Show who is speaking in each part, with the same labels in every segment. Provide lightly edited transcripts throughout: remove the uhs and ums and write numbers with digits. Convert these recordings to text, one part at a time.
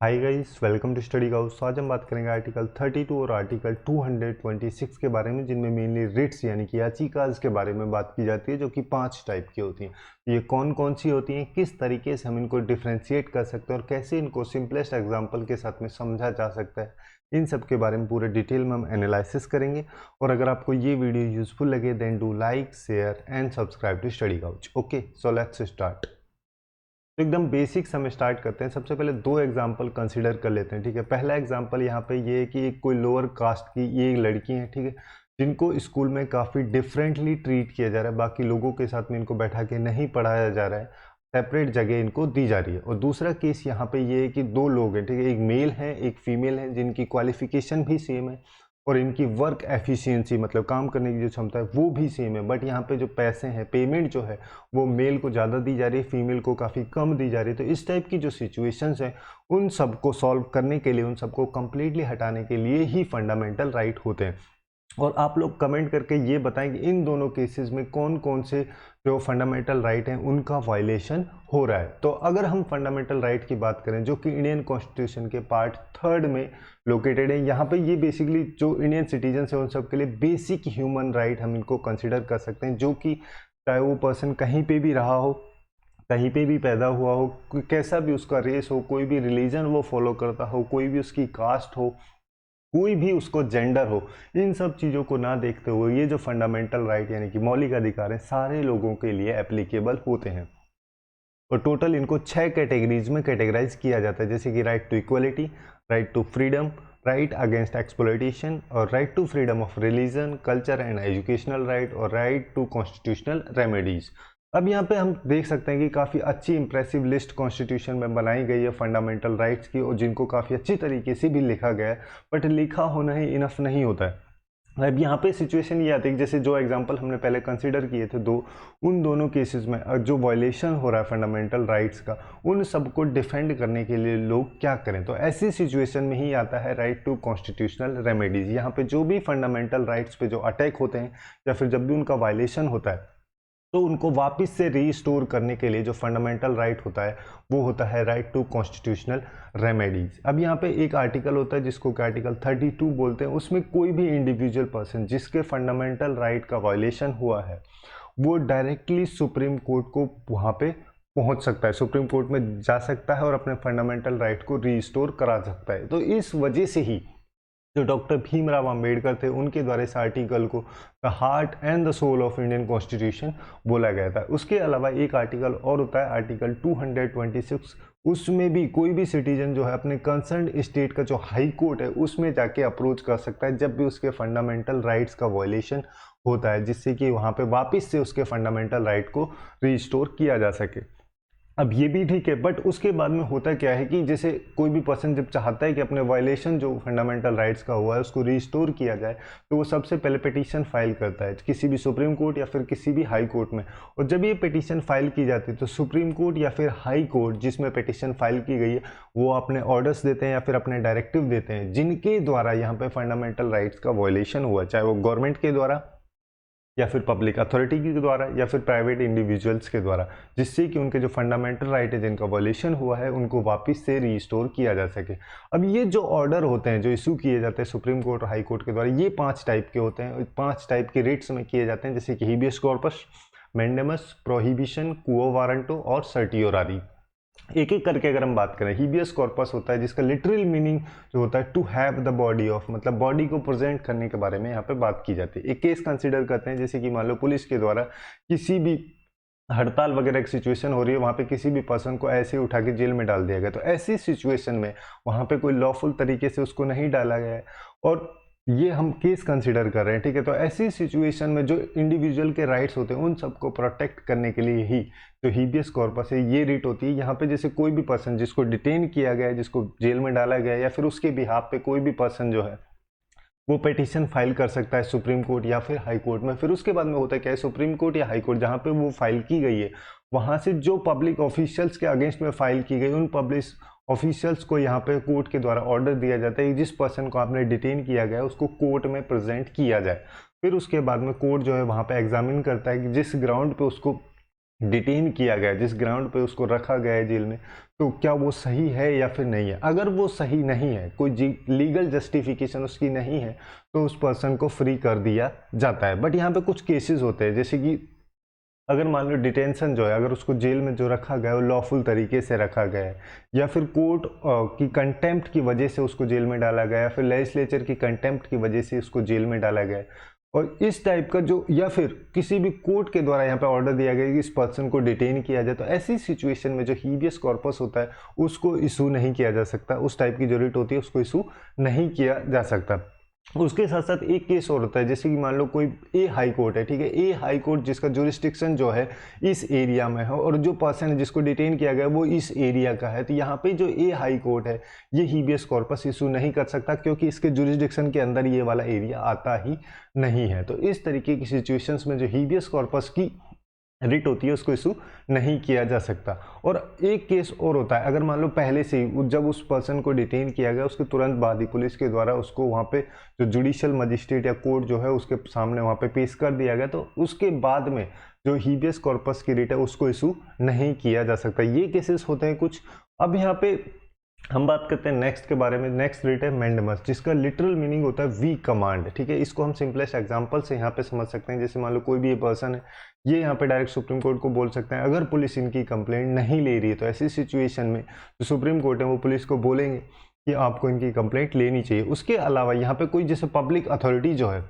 Speaker 1: Hi guys, welcome to study Gauss. आज हम बात करेंगे आर्टिकल 32 और आर्टिकल 226 के बारे में, जिनमें मेनली रिट्स यानी कि याचिकाज के बारे में बात की जाती है, जो कि 5 टाइप की होती हैं। ये कौन कौन सी होती हैं, किस तरीके से हम इनको डिफ्रेंशिएट कर सकते हैं और कैसे इनको सिंपलेस्ट एग्जाम्पल के साथ में समझा जा सकता है, इन सब के बारे में पूरे डिटेल में हम एनालिसिस करेंगे। और अगर आपको ये वीडियो यूजफुल लगे then do like, share and subscribe to study Gauss. Okay, so let's start. तो एकदम बेसिक से हम स्टार्ट करते हैं। सबसे पहले दो एग्जांपल कंसीडर कर लेते हैं, ठीक है। पहला एग्जांपल यहाँ पे ये है कि एक कोई लोअर कास्ट की ये लड़की है, ठीक है, जिनको स्कूल में काफ़ी डिफरेंटली ट्रीट किया जा रहा है, बाकी लोगों के साथ में इनको बैठा के नहीं पढ़ाया जा रहा है, सेपरेट जगह इनको दी जा रही है। और दूसरा केस यहाँ पे ये है कि दो लोग हैं, ठीक है, एक मेल है एक फीमेल है, जिनकी क्वालिफिकेशन भी सेम है और इनकी वर्क एफिशिएंसी मतलब काम करने की जो क्षमता है वो भी सेम है। बट यहाँ पे जो पैसे हैं, पेमेंट जो है वो मेल को ज़्यादा दी जा रही है, फीमेल को काफ़ी कम दी जा रही है। तो इस टाइप की जो सिचुएशंस हैं उन सबको सॉल्व करने के लिए, उन सबको कंप्लीटली हटाने के लिए ही फंडामेंटल राइट होते हैं। और आप लोग कमेंट करके ये बताएं कि इन दोनों केसेस में कौन कौन से जो फंडामेंटल राइट हैं उनका वायलेशन हो रहा है। तो अगर हम फंडामेंटल राइट की बात करें, जो कि इंडियन कॉन्स्टिट्यूशन के पार्ट 3 में लोकेटेड है, यहाँ पे ये बेसिकली जो इंडियन सिटीजन है उन सब के लिए बेसिक ह्यूमन राइट हम इनको कंसिडर कर सकते हैं, जो कि चाहे वो पर्सन कहीं पे भी रहा हो, कहीं पे भी पैदा हुआ हो, कैसा भी उसका रेस हो, कोई भी रिलीजन वो फॉलो करता हो, कोई भी उसकी कास्ट हो, कोई भी उसको जेंडर हो, इन सब चीज़ों को ना देखते हुए ये जो फंडामेंटल राइट यानी कि मौलिक अधिकार हैं सारे लोगों के लिए एप्लीकेबल होते हैं। और टोटल इनको 6 कैटेगरीज में कैटेगराइज किया जाता है, जैसे कि right to equality, right to freedom, right against exploitation, और right to freedom of religion, culture and educational right, और राइट टू कॉन्स्टिट्यूशनल रेमेडीज। अब यहाँ पे हम देख सकते हैं कि काफ़ी अच्छी इंप्रेसिव लिस्ट कॉन्स्टिट्यूशन में बनाई गई है फंडामेंटल राइट्स की, और जिनको काफ़ी अच्छी तरीके से भी लिखा गया है, बट लिखा होना ही इनफ नहीं होता है। अब यहाँ पे सिचुएशन ये आती है, जैसे जो एग्जांपल हमने पहले कंसीडर किए थे दो, उन दोनों केसेस में जो वायलेशन हो रहा है फंडामेंटल राइट्स का, उन सबको डिफेंड करने के लिए लोग क्या करें। तो ऐसी सिचुएशन में ही आता है राइट टू कॉन्स्टिट्यूशनल रेमेडीज। यहाँ पे जो भी फंडामेंटल राइट्स पे जो अटैक होते हैं या फिर जब भी उनका वायलेशन होता है, तो उनको वापस से रीस्टोर करने के लिए जो फंडामेंटल राइट होता है वो होता है राइट टू कॉन्स्टिट्यूशनल रेमेडीज। अब यहाँ पे एक आर्टिकल होता है जिसको आर्टिकल 32 बोलते हैं। उसमें कोई भी इंडिविजुअल पर्सन जिसके फंडामेंटल राइट का वायलेशन हुआ है वो डायरेक्टली सुप्रीम कोर्ट को वहाँ पे पहुँच सकता है, सुप्रीम कोर्ट में जा सकता है और अपने फंडामेंटल राइट को रीस्टोर करा सकता है। तो इस वजह से ही जो डॉक्टर भीमराव अंबेडकर थे उनके द्वारा इस आर्टिकल को the heart and the soul of Indian constitution बोला गया था। उसके अलावा एक आर्टिकल और होता है आर्टिकल 226। उसमें भी कोई भी सिटीजन जो है अपने कंसर्न स्टेट का जो हाई कोर्ट है उसमें जाके अप्रोच कर सकता है जब भी उसके फंडामेंटल राइट्स का वायलेशन होता है, जिससे कि वहाँ पे वापस से उसके फंडामेंटल राइट को रिस्टोर किया जा सके। अब ये भी ठीक है, बट उसके बाद में होता क्या है कि जैसे कोई भी पर्सन जब चाहता है कि अपने वायलेशन जो फंडामेंटल राइट्स का हुआ है उसको रिस्टोर किया जाए, तो वो सबसे पहले पिटीशन फाइल करता है किसी भी सुप्रीम कोर्ट या फिर किसी भी हाई कोर्ट में। और जब ये पिटीशन फाइल की जाती है तो सुप्रीम कोर्ट या फिर हाई कोर्ट जिसमें पिटीशन फाइल की गई है वो अपने ऑर्डर्स देते हैं या फिर अपने डायरेक्टिव देते हैं जिनके द्वारा यहाँ पे फंडामेंटल राइट्स का वायलेशन हुआ, चाहे वो गवर्नमेंट के द्वारा या फिर पब्लिक अथॉरिटी के द्वारा या फिर प्राइवेट इंडिविजुअल्स के द्वारा, जिससे कि उनके जो फंडामेंटल राइट है जिनका वॉल्यूशन हुआ है उनको वापस से रीस्टोर किया जा सके। अब ये जो ऑर्डर होते हैं जो इशू किए जाते हैं सुप्रीम कोर्ट और हाई कोर्ट के द्वारा, ये 5 टाइप के होते हैं, 5 टाइप के रेट्स में किए जाते हैं, जैसे कि हीबियस कॉर्पस, मैंडेमस, प्रोहिबिशन, क्वो वारंटो और सर्टियोरारी। एक एक करके अगर हम बात करें, हीबियस कॉर्पस होता है जिसका लिटरल मीनिंग जो होता है to have the body of, मतलब बॉडी को प्रेजेंट करने के बारे में यहाँ पे बात की जाती है। एक केस कंसीडर करते हैं, जैसे कि मान लो पुलिस के द्वारा किसी भी हड़ताल वगैरह की सिचुएशन हो रही है, वहाँ पे किसी भी पर्सन को ऐसे उठा के जेल में डाल दिया गया, तो ऐसी सिचुएशन में वहाँ पे कोई लॉफुल तरीके से उसको नहीं डाला गया है और ये हम केस कंसिडर कर रहे हैं, ठीक है। तो ऐसी सिचुएशन में जो इंडिविजुअल के राइट्स होते हैं उन सबको प्रोटेक्ट करने के लिए ही जो हीबियस कॉर्पस है ये रिट होती है। यहाँ पे जैसे कोई भी पर्सन जिसको डिटेन किया गया है, जिसको जेल में डाला गया है, या फिर उसके बिहाफ पे कोई भी पर्सन जो है वो पिटीशन फाइल कर सकता है सुप्रीम कोर्ट या फिर हाई कोर्ट में। फिर उसके बाद में होता है क्या है, सुप्रीम कोर्ट या हाई कोर्ट जहाँ पे वो फाइल की गई है वहाँ से जो पब्लिक ऑफिशियल्स के अगेंस्ट में फाइल की गई उन पब्लिक ऑफिशियल्स को यहाँ पे कोर्ट के द्वारा ऑर्डर दिया जाता है कि जिस पर्सन को आपने डिटेन किया गया है उसको कोर्ट में प्रेजेंट किया जाए। फिर उसके बाद में कोर्ट जो है वहाँ पे एग्जामिन करता है कि जिस ग्राउंड पे उसको डिटेन किया गया है, जिस ग्राउंड पे उसको रखा गया है जेल में, तो क्या वो सही है या फिर नहीं है। अगर वो सही नहीं है, कोई लीगल जस्टिफिकेशन उसकी नहीं है, तो उस पर्सन को फ्री कर दिया जाता है। बट यहाँ पे कुछ केसेस होते हैं, जैसे कि अगर मान लो डिटेंशन जो है, अगर उसको जेल में जो रखा गया है वो लॉफुल तरीके से रखा गया है, या फिर कोर्ट की कंटेम्प्ट की वजह से उसको जेल में डाला गया है, या फिर लेजिस्लेचर की कंटेम्प्ट की वजह से उसको जेल में डाला गया है, और इस टाइप का जो, या फिर किसी भी कोर्ट के द्वारा यहाँ पे ऑर्डर दिया गया कि इस पर्सन को डिटेन किया जाए, तो ऐसी सिचुएशन में जो हीबियस कॉर्पस होता है उसको इशू नहीं किया जा सकता। उस टाइप की जो रिट होती है उसको इशू नहीं किया जा सकता। उसके साथ साथ एक केस और होता है, जैसे कि मान लो कोई ए हाई कोर्ट है, ठीक है, ए हाई कोर्ट जिसका जुरिस्डिक्शन जो है इस एरिया में है, और जो पर्सन है जिसको डिटेन किया गया वो इस एरिया का है, तो यहाँ पे जो ए हाई कोर्ट है ये हीबियस कॉर्पस इशू नहीं कर सकता, क्योंकि इसके जुरिस्डिक्शन के अंदर ये वाला एरिया आता ही नहीं है। तो इस तरीके की सिचुएशंस में जो हीबियस कॉर्पस की रिट होती है उसको इशू नहीं किया जा सकता। और एक केस और होता है, अगर मान लो पहले से ही जब उस पर्सन को डिटेन किया गया उसके तुरंत बाद ही पुलिस के द्वारा उसको वहाँ पे जो जुडिशियल मजिस्ट्रेट या कोर्ट जो है उसके सामने वहाँ पे पेश कर दिया गया, तो उसके बाद में जो हीबियस कॉर्पस की रिट है उसको इशू नहीं किया जा सकता। ये केसेस होते हैं कुछ। अब यहाँ पे हम बात करते हैं नेक्स्ट के बारे में। नेक्स्ट रिट है मैंडेमस, जिसका लिटरल मीनिंग होता है वी कमांड, ठीक है। इसको हम सिंपलेस्ट एग्जांपल से यहाँ पे समझ सकते हैं। जैसे मान लो कोई भी ये पर्सन है, ये यहाँ पे डायरेक्ट सुप्रीम कोर्ट को बोल सकते हैं, अगर पुलिस इनकी कंप्लेंट नहीं ले रही है तो ऐसी सिचुएशन में जो सुप्रीम कोर्ट है वो पुलिस को बोलेंगे कि आपको इनकी कंप्लेंट लेनी चाहिए। उसके अलावा यहाँ पे कोई जैसे पब्लिक अथॉरिटी जो है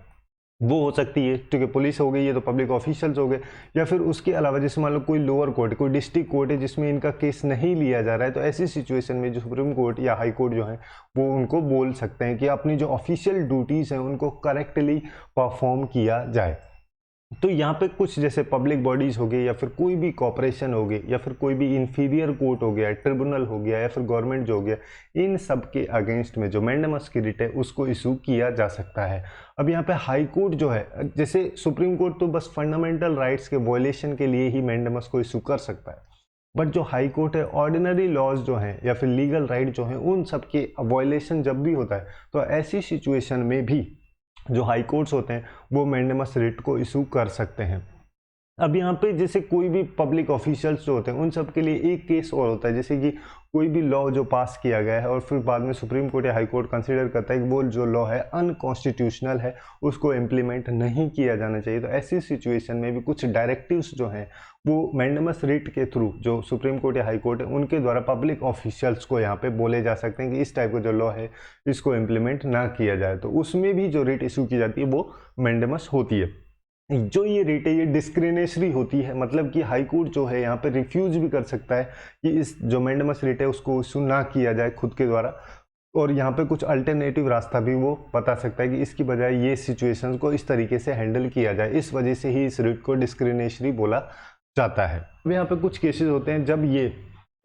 Speaker 1: वो हो सकती है, ठीक है, पुलिस हो गई, ये तो पब्लिक ऑफिशियल्स हो गए, या फिर उसके अलावा जैसे मान लो कोई लोअर कोर्ट, कोई डिस्ट्रिक्ट कोर्ट है जिसमें इनका केस नहीं लिया जा रहा है, तो ऐसी सिचुएशन में जो सुप्रीम कोर्ट या हाई कोर्ट जो है वो उनको बोल सकते हैं कि अपनी जो ऑफिशियल ड्यूटीज़ हैं उनको करेक्टली परफॉर्म किया जाए। तो यहाँ पे कुछ जैसे पब्लिक बॉडीज हो गई, या फिर कोई भी कॉरपोरेशन हो गई, या फिर कोई भी इंफीरियर कोर्ट हो गया, ट्रिब्यूनल हो गया, या फिर गवर्नमेंट जो हो गया, इन सब के अगेंस्ट में जो मैंडेमस की रिट है उसको इशू किया जा सकता है। अब यहाँ पे हाई कोर्ट जो है, जैसे सुप्रीम कोर्ट तो बस फंडामेंटल राइट्स के वॉयलेशन के लिए ही मैंडेमस को इशू कर सकता है, बट जो हाई कोर्ट है ऑर्डिनरी लॉज जो हैं या फिर लीगल राइट जो हैं उन सब के वॉयलेशन जब भी होता है तो ऐसी सिचुएशन में भी जो हाई कोर्ट्स होते हैं वो मैंडेमस रिट को इशू कर सकते हैं। अब यहाँ पे जैसे कोई भी पब्लिक ऑफिशियल्स जो होते हैं उन सब के लिए एक केस और होता है, जैसे कि कोई भी लॉ जो पास किया गया है और फिर बाद में सुप्रीम कोर्ट या हाई कोर्ट कंसीडर करता है कि वो जो लॉ है अनकॉन्स्टिट्यूशनल है, उसको इम्प्लीमेंट नहीं किया जाना चाहिए, तो ऐसी सिचुएशन में भी कुछ डायरेक्टिव्स जो हैं वो मैंडेमस रिट के थ्रू जो सुप्रीम कोर्ट या हाई कोर्ट है उनके द्वारा पब्लिक ऑफिशियल्स को यहाँ पे बोले जा सकते हैं कि इस टाइप का जो लॉ है इसको इम्प्लीमेंट ना किया जाए, तो उसमें भी जो रिट इशू की जाती है वो मैंडेमस होती है। जो ये रेट है ये डिस्क्रिमिनेटरी होती है, मतलब कि हाई कोर्ट जो है यहाँ पे रिफ्यूज भी कर सकता है कि इस जो मैंडेमस रेट है उसको इशू ना किया जाए खुद के द्वारा, और यहाँ पे कुछ अल्टरनेटिव रास्ता भी वो बता सकता है कि इसकी बजाय ये सिचुएशंस को इस तरीके से हैंडल किया जाए, इस वजह से ही इस रेट को डिस्क्रिमिनेटरी बोला जाता है। अब यहाँ पे कुछ केसेस होते हैं जब ये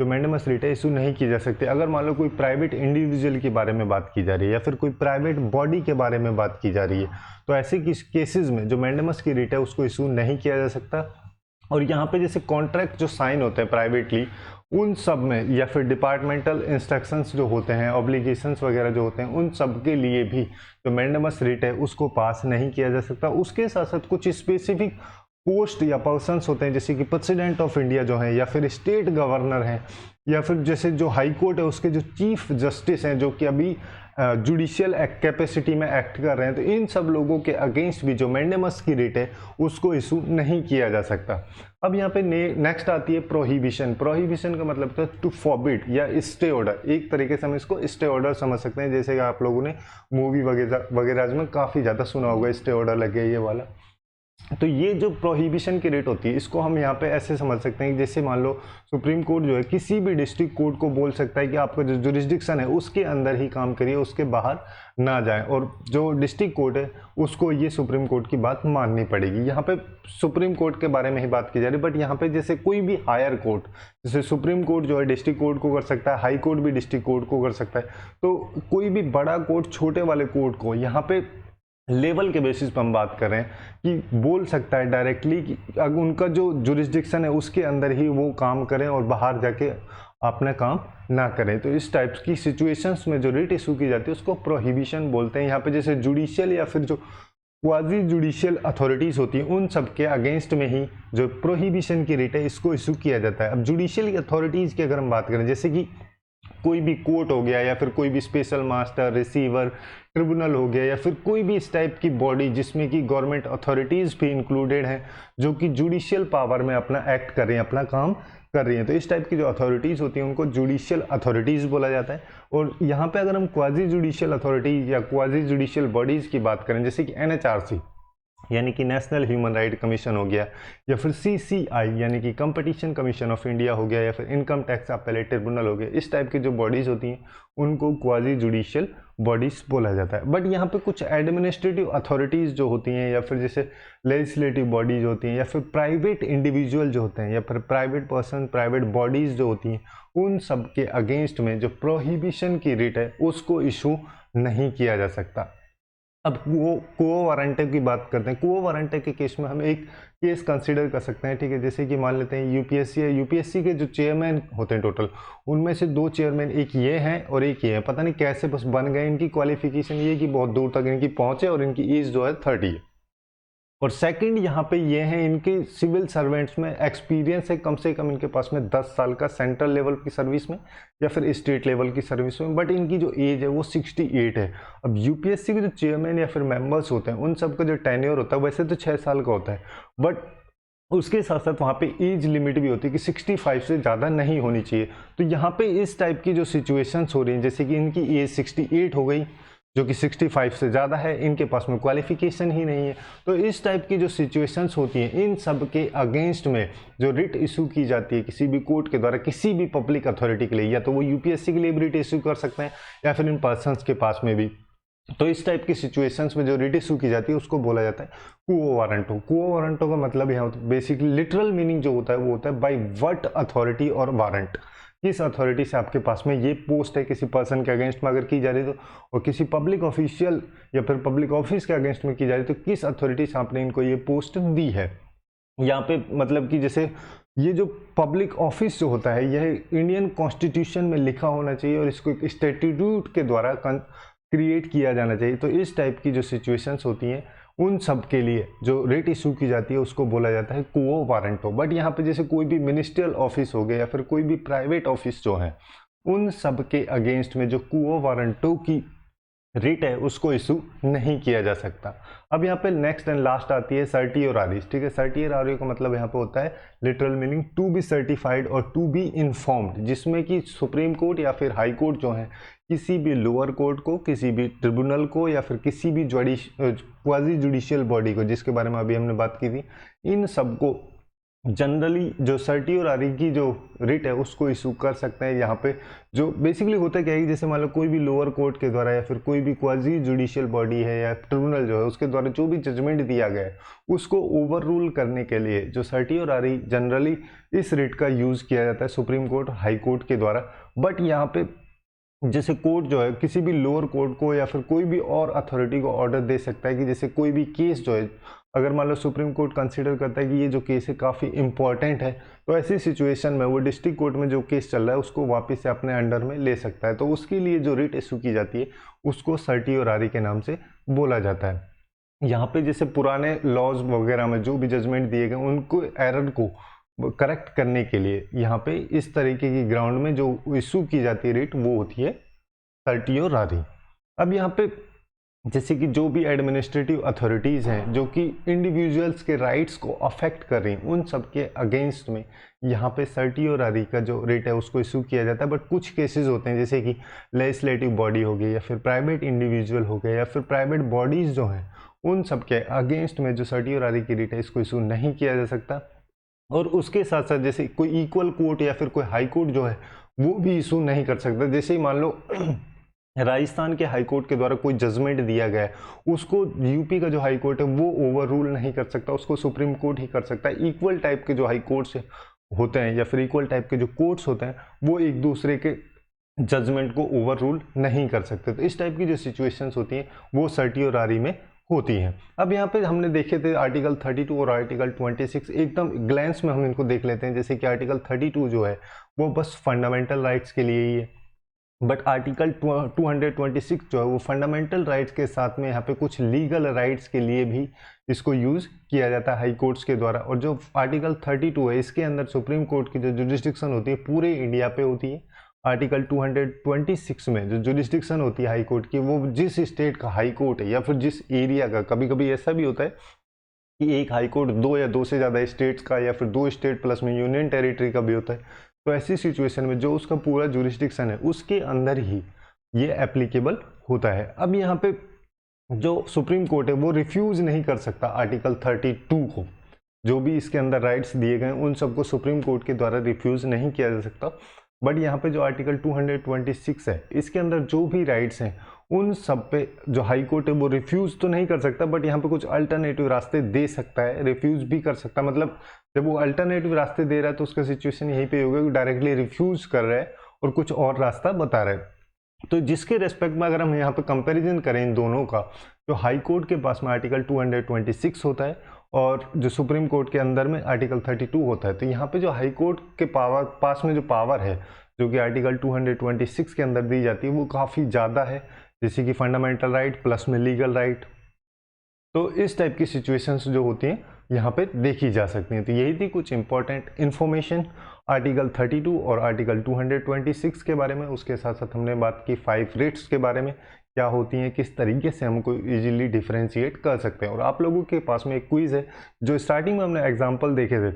Speaker 1: जो मैंडेमस रिट है इशू नहीं की जा सकती। अगर मान लो कोई प्राइवेट इंडिविजुअल के बारे में बात की जा रही है या फिर कोई प्राइवेट बॉडी के बारे में बात की जा रही है, तो ऐसे केसेस में जो मैंडेमस की रिट है उसको इशू नहीं किया जा सकता। और यहाँ पे जैसे कॉन्ट्रैक्ट जो साइन होते हैं प्राइवेटली उन सब में, या फिर डिपार्टमेंटल इंस्ट्रक्शंस जो होते हैं, ऑब्लिगेशंस वगैरह जो होते हैं, उन सब के लिए भी जो मैंडेमस रिट है उसको पास नहीं किया जा सकता। उसके साथ साथ कुछ स्पेसिफिक पोस्ट या पर्सन्स होते हैं जैसे कि प्रेसिडेंट ऑफ इंडिया जो है, या फिर स्टेट गवर्नर हैं, या फिर जैसे जो हाई कोर्ट है उसके जो चीफ जस्टिस हैं जो कि अभी जुडिशियल कैपेसिटी में एक्ट कर रहे हैं, तो इन सब लोगों के अगेंस्ट भी जो मैंडेमस की रिट है उसको इशू नहीं किया जा सकता। अब यहाँ पे नेक्स्ट आती है प्रोहिबिशन। प्रोहिबिशन का मतलब होता है टू फॉरबिड या स्टे ऑर्डर, एक तरीके से हम इसको स्टे ऑर्डर समझ सकते हैं, जैसे कि आप लोगों ने मूवी वगैरह में काफ़ी ज़्यादा सुना होगा स्टे ऑर्डर लगे ये वाला। तो ये जो प्रोहिबिशन की रेट होती है इसको हम यहाँ पे ऐसे समझ सकते हैं कि जैसे मान लो सुप्रीम कोर्ट जो है किसी भी डिस्ट्रिक्ट कोर्ट को बोल सकता है कि आपका जो जुरिस्डिक्शन है उसके अंदर ही काम करिए, उसके बाहर ना जाए, और जो डिस्ट्रिक्ट कोर्ट है उसको ये सुप्रीम कोर्ट की बात माननी पड़ेगी। यहाँ पे सुप्रीम कोर्ट के बारे में ही बात की जा रही है, बट यहाँ पे जैसे कोई भी हायर कोर्ट, जैसे सुप्रीम कोर्ट जो है डिस्ट्रिक्ट कोर्ट को कर सकता है, हाई कोर्ट भी डिस्ट्रिक्ट कोर्ट को कर सकता है, तो कोई भी बड़ा कोर्ट छोटे वाले कोर्ट को यहाँ पे लेवल के बेसिस पर हम बात कर रहे हैं कि बोल सकता है डायरेक्टली कि अगर उनका जो जुरिस्डिक्शन है उसके अंदर ही वो काम करें और बाहर जाके अपना काम ना करें। तो इस टाइप की सिचुएशंस में जो रिट इशू की जाती है उसको प्रोहिबिशन बोलते हैं। यहाँ पे जैसे जुडिशियल या फिर जो क्वाजी जुडिशियल अथॉरिटीज होती हैं उन सब के अगेंस्ट में ही जो प्रोहिबिशन की रिट है इसको इशू किया जाता है। अब जुडिशियल अथॉरिटीज की अगर हम बात करें, जैसे कि कोई भी कोर्ट हो गया या फिर कोई भी स्पेशल मास्टर, रिसीवर, ट्रिब्यूनल हो गया या फिर कोई भी इस टाइप की बॉडी जिसमें कि गवर्नमेंट अथॉरिटीज़ भी इंक्लूडेड हैं जो कि जुडिशियल पावर में अपना एक्ट कर रही हैं, अपना काम कर रही हैं, तो इस टाइप की जो अथॉरिटीज़ होती हैं उनको जुडिशियल अथॉरिटीज़ बोला जाता है। और यहाँ पे अगर हम क्वाजी जुडिशियल अथॉरिटीज़ या क्वाजी जुडिशियल बॉडीज़ की बात करें, जैसे कि NHRC यानी कि नेशनल ह्यूमन राइट कमीशन हो गया, या फिर CCI यानी कि कंपटीशन कमीशन ऑफ इंडिया हो गया, या फिर इनकम टैक्स अपीलेट ट्रिब्यूनल हो गया, इस टाइप की जो बॉडीज़ होती हैं उनको क्वाजी जुडिशियल बॉडीज़ बोला जाता है। बट यहाँ पे कुछ एडमिनिस्ट्रेटिव अथॉरिटीज़ जो होती हैं या फिर जैसे लेजिस्लेटिव बॉडीज़ होती हैं या फिर प्राइवेट इंडिविजुअल जो होते हैं या फिर प्राइवेट पर्सन, प्राइवेट बॉडीज़ जो होती हैं, उन सब के अगेंस्ट में जो प्रोहिबिशन की रिट है उसको इशू नहीं किया जा सकता। अब वो क्वो वारंटे की बात करते हैं। क्वो वारंटे के केस में हम एक केस कंसीडर कर सकते हैं, ठीक है, जैसे कि मान लेते हैं यूपीएससी है, यूपीएससी के जो चेयरमैन होते हैं टोटल, उनमें से 2 चेयरमैन, एक ये हैं और एक ये हैं, पता नहीं कैसे बस बन गए। इनकी क्वालिफिकेशन ये कि बहुत दूर तक इनकी पहुंचे और इनकी एज जो है 30 है। और सेकंड यहाँ पे ये हैं, इनके सिविल सर्वेंट्स में एक्सपीरियंस है कम से कम इनके पास में 10 साल का सेंट्रल लेवल की सर्विस में या फिर स्टेट लेवल की सर्विस में, बट इनकी जो एज है वो 68 है। अब यूपीएससी के जो चेयरमैन या फिर मेंबर्स होते हैं उन सबका जो टेन्योर होता है वैसे तो 6 साल का होता है, बट उसके साथ साथ वहाँ पे एज लिमिट भी होती है कि 65 से ज़्यादा नहीं होनी चाहिए। तो यहाँ पे इस टाइप की जो सिचुएशंस हो रही हैं, जैसे कि इनकी एज 68 हो गई जो कि 65 से ज़्यादा है, इनके पास में क्वालिफिकेशन ही नहीं है, तो इस टाइप की जो सिचुएशंस होती हैं इन सब के अगेंस्ट में जो रिट इशू की जाती है किसी भी कोर्ट के द्वारा किसी भी पब्लिक अथॉरिटी के लिए, या तो वो यूपीएससी के लिए भी रिट इशू कर सकते हैं या फिर इन पर्सनस के पास में भी, तो इस टाइप की सिचुएशंस में जो रिट इशू की जाती है उसको बोला जाता है क्वो वारंटो। क्वो वारंटो का मतलब यहाँ बेसिकली लिटरल मीनिंग जो होता है वो होता है बाय व्हाट अथॉरिटी और वारंट, किस अथॉरिटी से आपके पास में ये पोस्ट है किसी पर्सन के अगेंस्ट में अगर की जा रही है तो, और किसी पब्लिक ऑफिशियल या फिर पब्लिक ऑफिस के अगेंस्ट में की जा रही है तो किस अथॉरिटी से आपने इनको ये पोस्ट दी है। यहाँ पे मतलब कि जैसे ये जो पब्लिक ऑफिस जो होता है यह इंडियन कॉन्स्टिट्यूशन में लिखा होना चाहिए और इसको एक स्टैट्यूट के द्वारा क्रिएट किया जाना चाहिए। तो इस टाइप की जो सिचुएशंस होती हैं उन सब के लिए जो रिट इशू की जाती है उसको बोला जाता है क्वो वारंटो। बट यहाँ पे जैसे कोई भी मिनिस्ट्रियल ऑफिस हो गया या फिर कोई भी प्राइवेट ऑफिस जो है उन सब के अगेंस्ट में जो क्वो वारंटो की रिट है उसको इशू नहीं किया जा सकता। अब यहाँ पे नेक्स्ट एंड लास्ट आती है सर्टियोरारी, ठीक है। सर्टियोरारी का मतलब यहाँ पे होता है literal meaning to be certified और टू बी इन्फॉर्म्ड, जिसमें कि सुप्रीम कोर्ट या फिर हाई कोर्ट जो है किसी भी लोअर कोर्ट को, किसी भी ट्रिब्यूनल को या फिर किसी भी क्वाजी जुडिशियल बॉडी को, जिसके बारे में अभी हमने बात की थी, इन सबको जनरली जो सर्टियोरारी की जो रिट है उसको इशू कर सकते हैं। यहाँ पे जो बेसिकली होता क्या है, जैसे मान लो कोई भी लोअर कोर्ट के द्वारा या फिर कोई भी क्वाजी जुडिशियल बॉडी है या ट्रिब्यूनल जो है उसके द्वारा जो भी जजमेंट दिया गया है उसको ओवर रूल करने के लिए जो सर्टियोरारी जनरली इस रिट का यूज़ किया जाता है सुप्रीम कोर्ट, हाई कोर्ट के द्वारा। बट यहाँ पे जैसे कोर्ट जो है किसी भी लोअर कोर्ट को या फिर कोई भी और अथॉरिटी को ऑर्डर दे सकता है कि जैसे कोई भी केस जो है अगर मान लो सुप्रीम कोर्ट कंसीडर करता है कि ये जो केस है काफ़ी इंपॉर्टेंट है, तो ऐसी सिचुएशन में वो डिस्ट्रिक्ट कोर्ट में जो केस चल रहा है उसको वापस से अपने अंडर में ले सकता है। तो उसके लिए जो रिट इशू की जाती है उसको सर्टियोरारी के नाम से बोला जाता है। यहाँ पे जैसे पुराने लॉज वगैरह में जो भी जजमेंट दिए गए उनको एरर को करेक्ट करने के लिए यहाँ पे इस तरीके की ग्राउंड में जो इशू की जाती है रिट वो होती है सर्टियोरारी। अब यहाँ पे जैसे कि जो भी एडमिनिस्ट्रेटिव अथॉरिटीज़ हैं जो कि इंडिविजुअल्स के राइट्स को अफेक्ट कर रही हैं उन सब के अगेंस्ट में यहाँ पे सर्टियोरारी का जो रेट है उसको इशू किया जाता है। बट कुछ केसेस होते हैं जैसे कि लेजिस्लेटिव बॉडी हो गई या फिर प्राइवेट इंडिविजुअल हो गए या फिर प्राइवेट बॉडीज़ जो हैं उन सब के अगेंस्ट में जो सर्टियोरारी की रेट है इसको इशू नहीं किया जा सकता। और उसके साथ साथ जैसे कोई इक्वल कोर्ट या फिर कोई हाई कोर्ट जो है वो भी इशू नहीं कर सकता। जैसे ही मान लो राजस्थान के हाई कोर्ट के द्वारा कोई जजमेंट दिया गया है उसको यूपी का जो हाई कोर्ट है वो ओवर रूल नहीं कर सकता, उसको सुप्रीम कोर्ट ही कर सकता है। इक्वल टाइप के जो हाई कोर्ट्स होते हैं या फिर इक्वल टाइप के जो कोर्ट्स होते हैं वो एक दूसरे के जजमेंट को ओवर रूल नहीं कर सकते। तो इस टाइप की जो सिचुएशंस होती हैं वो सर्टियोरारी में होती हैं। अब यहाँ पे हमने देखे थे आर्टिकल 32 और आर्टिकल 26, एकदम ग्लैंस में हम इनको देख लेते हैं। जैसे कि आर्टिकल 32 जो है वो बस फंडामेंटल राइट्स के लिए ही है, बट आर्टिकल 226 जो है वो फंडामेंटल राइट्स के साथ में यहाँ पे कुछ लीगल राइट्स के लिए भी इसको यूज़ किया जाता है हाई कोर्ट्स के द्वारा। और जो आर्टिकल 32 है इसके अंदर सुप्रीम कोर्ट की जो जुरिस्डिक्शन होती है पूरे इंडिया पे होती है। आर्टिकल 226 में जो जुरिस्डिक्शन होती है हाई कोर्ट की वो जिस स्टेट का हाई कोर्ट है या फिर जिस एरिया का, कभी कभी ऐसा भी होता है कि एक हाई कोर्ट दो या दो से ज़्यादा स्टेट्स का या फिर दो स्टेट प्लस में यूनियन टेरिटरी का भी होता है। तो ऐसी सिचुएशन में जो उसका पूरा जुरिस्डिक्शन है उसके अंदर ही ये एप्लीकेबल होता है। अब यहाँ पे जो सुप्रीम कोर्ट है वो रिफ्यूज़ नहीं कर सकता आर्टिकल 32 को, जो भी इसके अंदर राइट्स दिए गए उन सबको सुप्रीम कोर्ट के द्वारा रिफ्यूज़ नहीं किया जा सकता। बट यहाँ पे जो आर्टिकल 226 है इसके अंदर जो भी राइट्स हैं उन सब पे जो हाई कोर्ट है वो रिफ्यूज़ तो नहीं कर सकता, बट यहाँ पे कुछ अल्टरनेटिव रास्ते दे सकता है, रिफ्यूज़ भी कर सकता है। मतलब जब वो अल्टरनेटिव रास्ते दे रहा है तो उसका सिचुएशन यहीं पे होगा कि डायरेक्टली रिफ्यूज़ कर रहा है और कुछ और रास्ता बता रहा है। तो जिसके रेस्पेक्ट में अगर हम यहाँ पे कंपैरिजन करें इन दोनों का, तो हाई कोर्ट के पास में आर्टिकल 226 होता है और जो सुप्रीम कोर्ट के अंदर में आर्टिकल 32 होता है। तो यहाँ पे जो हाई कोर्ट के पास में जो पावर है जो कि आर्टिकल 226 के अंदर दी जाती है वो काफ़ी ज़्यादा है, जैसे कि फंडामेंटल राइट प्लस में लीगल राइट। तो इस टाइप की सिचुएशंस जो होती हैं यहाँ पे देखी जा सकती हैं। तो यही थी कुछ इंपॉर्टेंट इन्फॉर्मेशन आर्टिकल 32 और आर्टिकल 226 के बारे में। उसके साथ साथ हमने बात की 5 रिट्स के बारे में, क्या होती हैं, किस तरीके से हमको इजीली डिफरेंशिएट कर सकते हैं। और आप लोगों के पास में एक क्विज़ है जो स्टार्टिंग में हमने एग्जाम्पल देखे थे,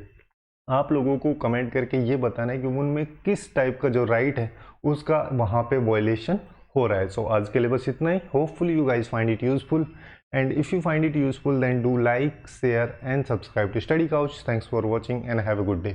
Speaker 1: आप लोगों को कमेंट करके ये बताना है कि उनमें किस टाइप का जो राइट है उसका वहाँ पे वायलेशन हो रहा है। सो आज के लिए बस इतना ही। Hopefully you guys find it useful, and if you find it useful then do like, share and subscribe to Study Couch. Thanks for watching and have a good day.